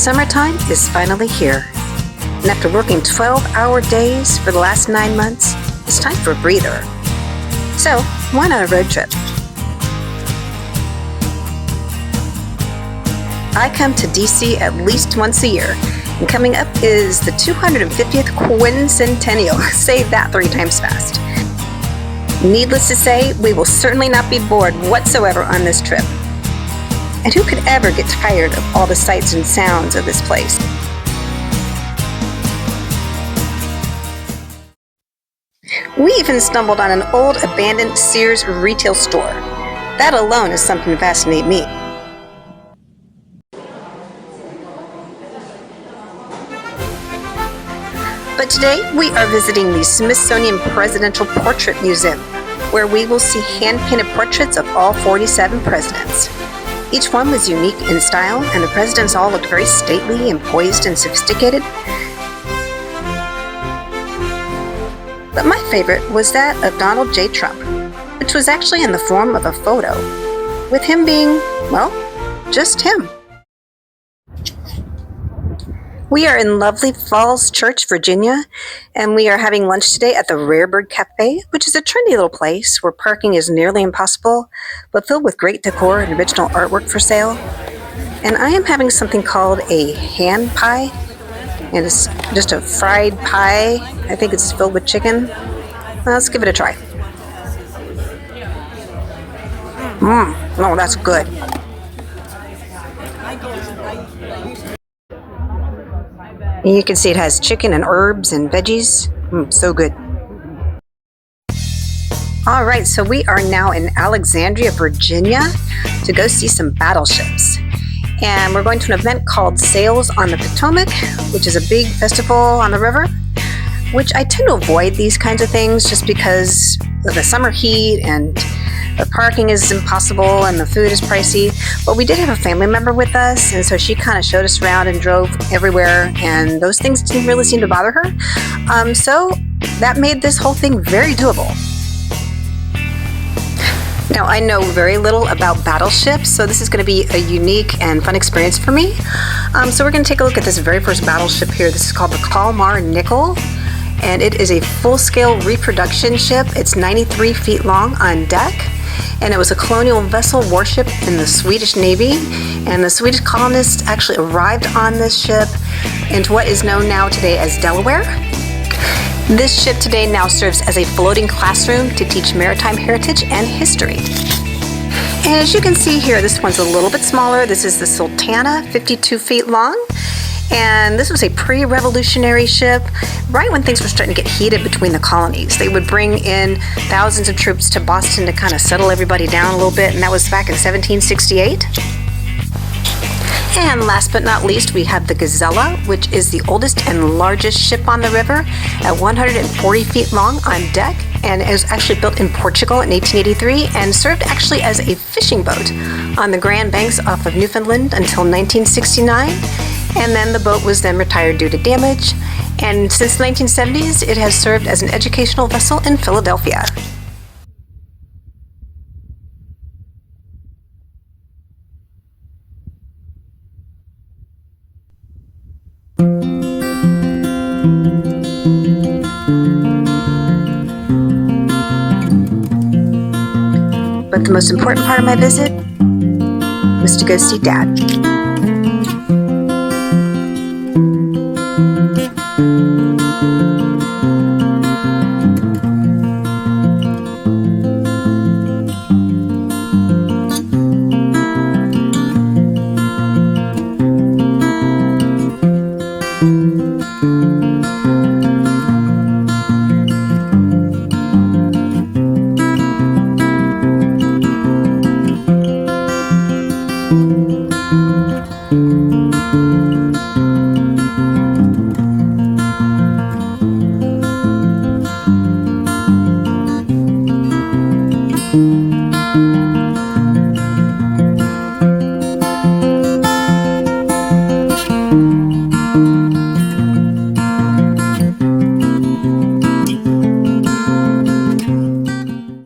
Summertime is finally here, and after working 12-hour days for the last 9 months, it's time for a breather. So, why not a road trip? I come to DC at least once a year, and coming up is the 250th quincentennial. Say that 3 times fast. Needless to say, we will certainly not be bored whatsoever on this trip. And who could ever get tired of all the sights and sounds of this place? We even stumbled on an old abandoned Sears retail store. That alone is something to fascinate me. But today we are visiting the Smithsonian Presidential Portrait Museum, where we will see hand-painted portraits of all 47 presidents. Each one was unique in style, and the presidents all looked very stately and poised and sophisticated. But my favorite was that of Donald J. Trump, which was actually in the form of a photo, with him being, well, just him. We are in lovely Falls Church, Virginia, and we are having lunch today at the Rare Bird Cafe, which is a trendy little place where parking is nearly impossible, but filled with great decor and original artwork for sale. And I am having something called a hand pie, and it's just a fried pie. I think it's filled with chicken. Let's give it a try. Oh, that's good. You can see it has chicken and herbs and veggies. So good. All right, so we are now in Alexandria, Virginia to go see some battleships. And we're going to an event called Sails on the Potomac, which is a big festival on the river, which I tend to avoid these kinds of things just because of the summer heat and the parking is impossible and the food is pricey. But we did have a family member with us, and so she kind of showed us around and drove everywhere, and those things didn't really seem to bother her. So that made this whole thing very doable. Now, I know very little about battleships, so this is going to be a unique and fun experience for me. So we're going to take a look at this very first battleship here. This is called the Kalmar Nickel, and it is a full-scale reproduction ship. It's 93 feet long on deck, and it was a colonial vessel warship in the Swedish Navy, and the Swedish colonists actually arrived on this ship into what is known now today as Delaware. This ship today now serves as a floating classroom to teach maritime heritage and history. And as you can see here, this one's a little bit smaller. This is the Sultana, 52 feet long. And this was a pre-revolutionary ship, right when things were starting to get heated between the colonies. They would bring in thousands of troops to Boston to kind of settle everybody down a little bit, and that was back in 1768. And last but not least, we have the Gazella, which is the oldest and largest ship on the river at 140 feet long on deck, and it was actually built in Portugal in 1883 and served actually as a fishing boat on the Grand Banks off of Newfoundland until 1969. And then the boat was then retired due to damage, and since the 1970s, it has served as an educational vessel in Philadelphia. But the most important part of my visit was to go see Dad.